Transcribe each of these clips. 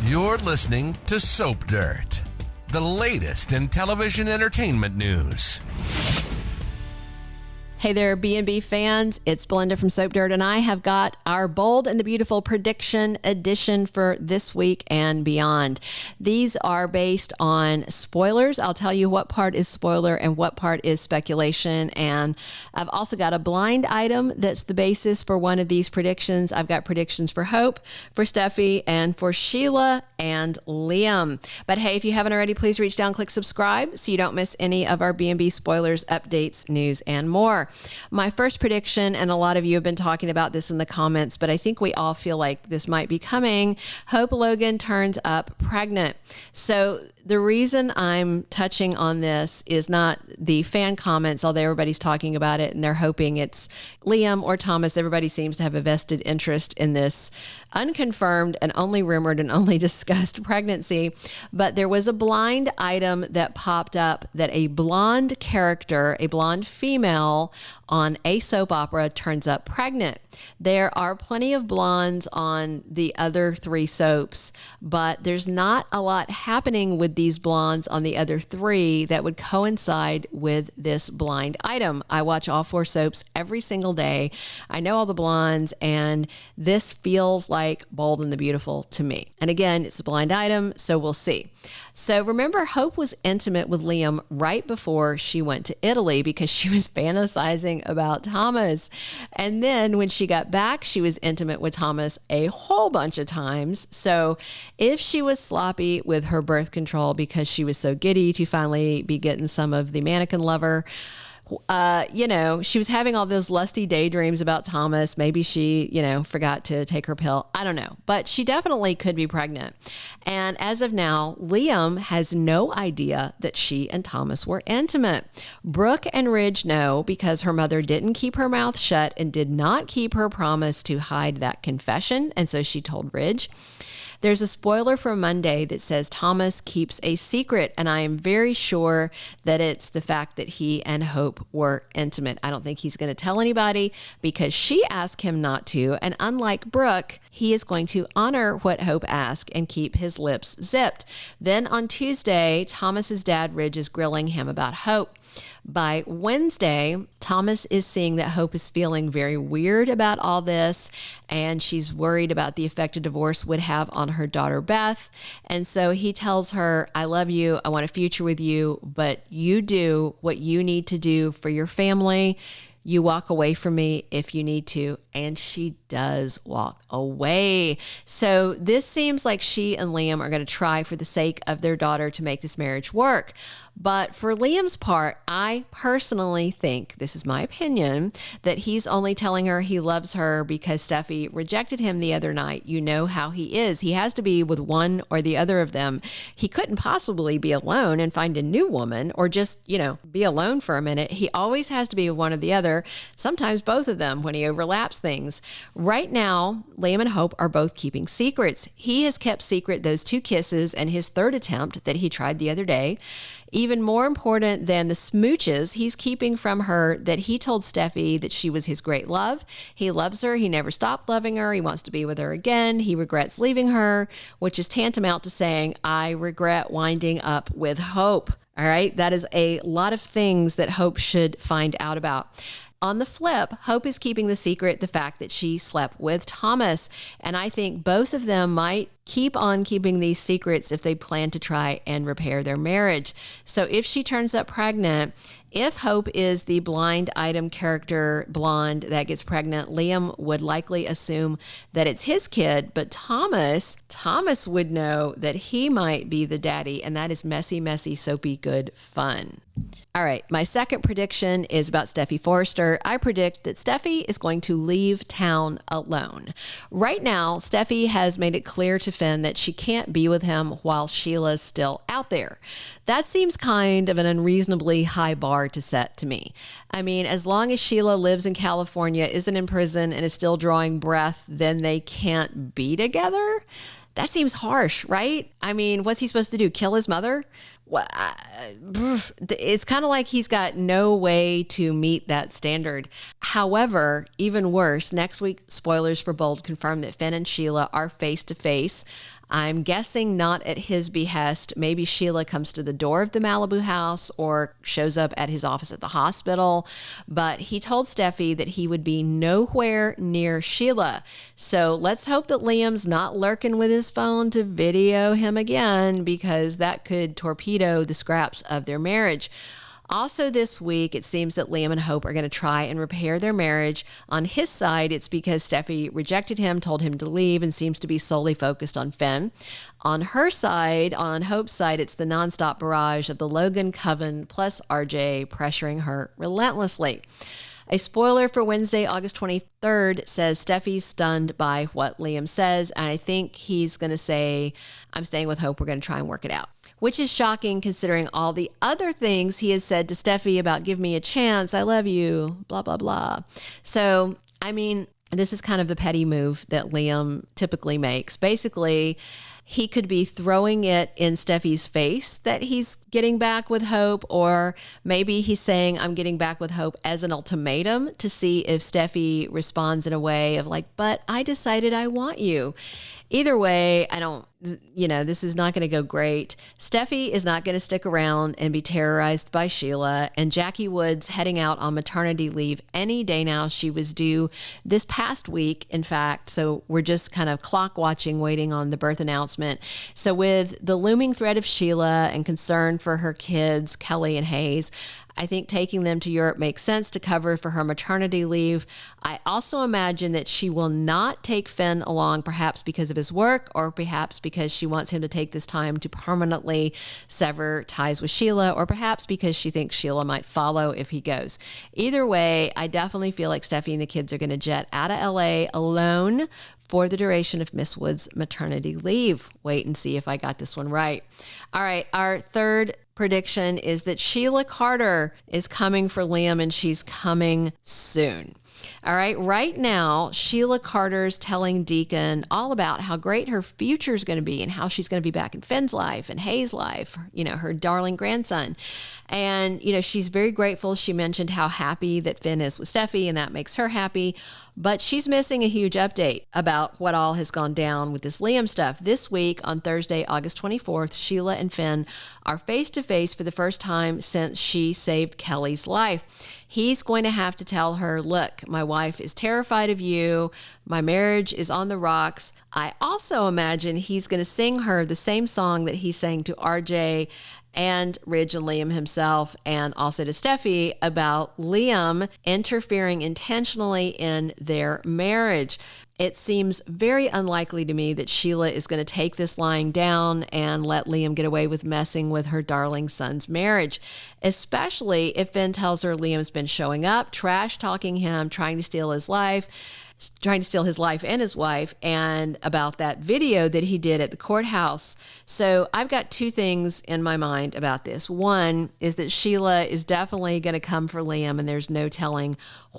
You're listening to Soap Dirt, the latest in television entertainment news. Hey there, B&B fans. It's Belinda from Soap Dirt, and I have got our Bold and the Beautiful prediction edition for this week and beyond. These are based on spoilers. I'll tell you what part is spoiler and what part is speculation. And I've also got a blind item that's the basis for one of these predictions. I've got predictions for Hope, for Steffy, and for Sheila and Liam. But hey, if you haven't already, please reach down, click subscribe so you don't miss any of our B&B spoilers, updates, news, and more. My first prediction, and a lot of you have been talking about this in the comments, but I think we all feel like this might be coming. Hope Logan turns up pregnant. So the reason I'm touching on this is not the fan comments, although everybody's talking about it and they're hoping it's Liam or Thomas. Everybody seems to have a vested interest in this unconfirmed and only rumored and only discussed pregnancy. But there was a blind item that popped up that a blonde character, a blonde female on a soap opera turns up pregnant. There are plenty of blondes on the other three soaps, but there's not a lot happening with these blondes on the other three that would coincide with this blind item. I watch all four soaps every single day. I know all the blondes, and this feels like Bold and the Beautiful to me. And again, it's a blind item, so we'll see. So remember, Hope was intimate with Liam right before she went to Italy because she was fantasizing about Thomas. And then when she got back, she was intimate with Thomas a whole bunch of times. So if she was sloppy with her birth control because she was so giddy to finally be getting some of the mannequin lover, she was having all those lusty daydreams about Thomas. Maybe she, forgot to take her pill. I don't know, but she definitely could be pregnant. And as of now, Liam has no idea that she and Thomas were intimate. Brooke and Ridge know because her mother didn't keep her mouth shut and did not keep her promise to hide that confession. And so she told Ridge. There's a spoiler from Monday that says Thomas keeps a secret, and I am very sure that it's the fact that he and Hope were intimate. I don't think he's going to tell anybody because she asked him not to, and unlike Brooke, he is going to honor what Hope asked and keep his lips zipped. Then on Tuesday, Thomas's dad, Ridge, is grilling him about Hope. By Wednesday, Thomas is seeing that Hope is feeling very weird about all this, and she's worried about the effect a divorce would have on her daughter, Beth. And so he tells her, I love you, I want a future with you, but you do what you need to do for your family. You walk away from me if you need to. And she does walk away. So this seems like she and Liam are going to try for the sake of their daughter to make this marriage work. But for Liam's part, I personally think, this is my opinion, that he's only telling her he loves her because Steffy rejected him the other night. You know how he is. He has to be with one or the other of them. He couldn't possibly be alone and find a new woman or just, be alone for a minute. He always has to be with one or the other, sometimes both of them when he overlaps things. Right now, Liam and Hope are both keeping secrets. He has kept secret those 2 kisses and his 3rd attempt that he tried the other day. Even more important than the smooches, he's keeping from her that he told Steffy that she was his great love. He loves her. He never stopped loving her. He wants to be with her again. He regrets leaving her, which is tantamount to saying, I regret winding up with Hope. All right. That is a lot of things that Hope should find out about. On the flip, Hope is keeping the secret, the fact that she slept with Thomas. And I think both of them might keep on keeping these secrets if they plan to try and repair their marriage. So if she turns up pregnant, if Hope is the blind item character blonde that gets pregnant, Liam would likely assume that it's his kid, but Thomas would know that he might be the daddy, and that is messy, messy, soapy, good fun. All right, my second prediction is about Steffy Forrester. I predict that Steffy is going to leave town alone. Right now, Steffy has made it clear to Finn that she can't be with him while Sheila's still out there. That seems kind of an unreasonably high bar to set to me. I mean, as long as Sheila lives in California, isn't in prison, and is still drawing breath, then they can't be together? That seems harsh, right? I mean, what's he supposed to do? Kill his mother? It's kind of like he's got no way to meet that standard. However, even worse, next week, spoilers for Bold confirm that Finn and Sheila are face to face. I'm guessing not at his behest. Maybe Sheila comes to the door of the Malibu house or shows up at his office at the hospital. But he told Steffy that he would be nowhere near Sheila. So let's hope that Liam's not lurking with his phone to video him again, because that could torpedo the scraps of their marriage. Also this week, it seems that Liam and Hope are going to try and repair their marriage. On his side, it's because Steffy rejected him, told him to leave, and seems to be solely focused on Finn. On her side, on Hope's side, it's the nonstop barrage of the Logan coven plus RJ pressuring her relentlessly. A spoiler for Wednesday, August 23rd says Steffy's stunned by what Liam says, and I think he's going to say, I'm staying with Hope, we're going to try and work it out. Which is shocking considering all the other things he has said to Steffy about give me a chance, I love you, blah, blah, blah. So, I mean, this is kind of the petty move that Liam typically makes. Basically, he could be throwing it in Steffy's face that he's getting back with Hope, or maybe he's saying, I'm getting back with Hope as an ultimatum to see if Steffy responds in a way of like, but I decided I want you. Either way, this is not going to go great. Steffy is not going to stick around and be terrorized by Sheila, and Jackie Wood's heading out on maternity leave any day now. She was due this past week, in fact, so we're just kind of clock watching, waiting on the birth announcement. So with the looming threat of Sheila and concern for her kids, Kelly and Hayes, I think taking them to Europe makes sense to cover for her maternity leave. I also imagine that she will not take Finn along, perhaps because of his work, or perhaps because she wants him to take this time to permanently sever ties with Sheila, or perhaps because she thinks Sheila might follow if he goes. Either way, I definitely feel like Steffy and the kids are going to jet out of LA alone for the duration of Miss Wood's maternity leave. Wait and see if I got this one right. All right, our third prediction is that Sheila Carter is coming for Liam, and she's coming soon. All right, right now, Sheila Carter's telling Deacon all about how great her future is going to be and how she's going to be back in Finn's life and Hayes' life, her darling grandson. And, she's very grateful. She mentioned how happy that Finn is with Steffy, and that makes her happy. But she's missing a huge update about what all has gone down with this Liam stuff. This week, on Thursday, August 24th, Sheila and Finn are face-to-face for the first time since she saved Kelly's life. He's going to have to tell her, look, my wife is terrified of you. My marriage is on the rocks. I also imagine he's going to sing her the same song that he sang to RJ and Ridge and Liam himself, and also to Steffy, about Liam interfering intentionally in their marriage. It seems very unlikely to me that Sheila is going to take this lying down and let Liam get away with messing with her darling son's marriage, especially if Finn tells her Liam's been showing up, trash talking him, trying to steal his life and his wife, and about that video that he did at the courthouse. So I've got two things in my mind about this. One is that Sheila is definitely going to come for Liam, and there's no telling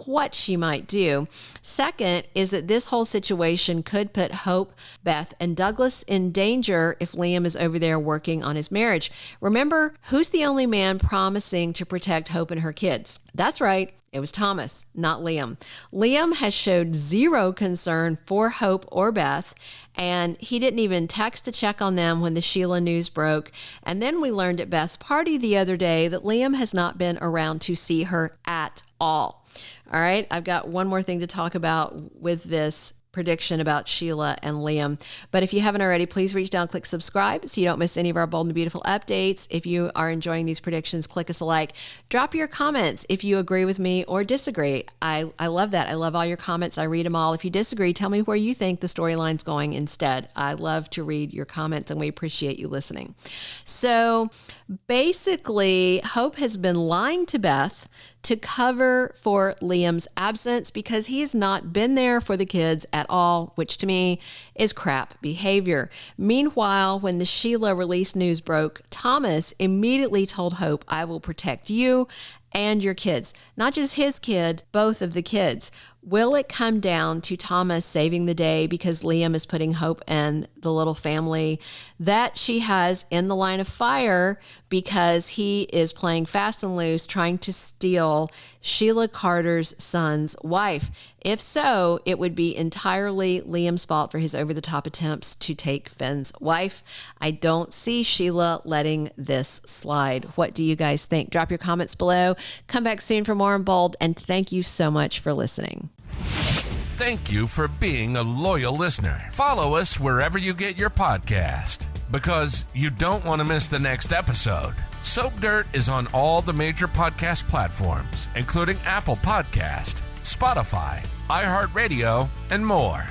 what she might do. Second is that this whole situation could put Hope, Beth, and Douglas in danger if Liam is over there working on his marriage. Remember, who's the only man promising to protect Hope and her kids? That's right. It was Thomas, not Liam. Liam has showed zero concern for Hope or Beth, and he didn't even text to check on them when the Sheila news broke. And then we learned at Beth's party the other day that Liam has not been around to see her at all. All right, I've got one more thing to talk about with this prediction about Sheila and Liam. But if you haven't already, please reach down, click subscribe so you don't miss any of our bold and beautiful updates. If you are enjoying these predictions, click us a like. Drop your comments if you agree with me or disagree. I love that. I love all your comments. I read them all. If you disagree, tell me where you think the storyline's going instead. I love to read your comments, and we appreciate you listening. So basically, Hope has been lying to Beth to cover for Liam's absence because he has not been there for the kids at all, which to me is crap behavior. Meanwhile, when the Sheila release news broke, Thomas immediately told Hope, I will protect you and your kids. Not just his kid, both of the kids. Will it come down to Thomas saving the day because Liam is putting hope in the little family that she has in the line of fire because he is playing fast and loose, trying to steal Sheila Carter's son's wife? If so, it would be entirely Liam's fault for his over-the-top attempts to take Finn's wife. I don't see Sheila letting this slide. What do you guys think? Drop your comments below. Come back soon for more on Bold, and thank you so much for listening. Thank you for being a loyal listener. Follow us wherever you get your podcast, because you don't want to miss the next episode. Soap Dirt is on all the major podcast platforms, including Apple Podcast, Spotify, iHeartRadio, and more.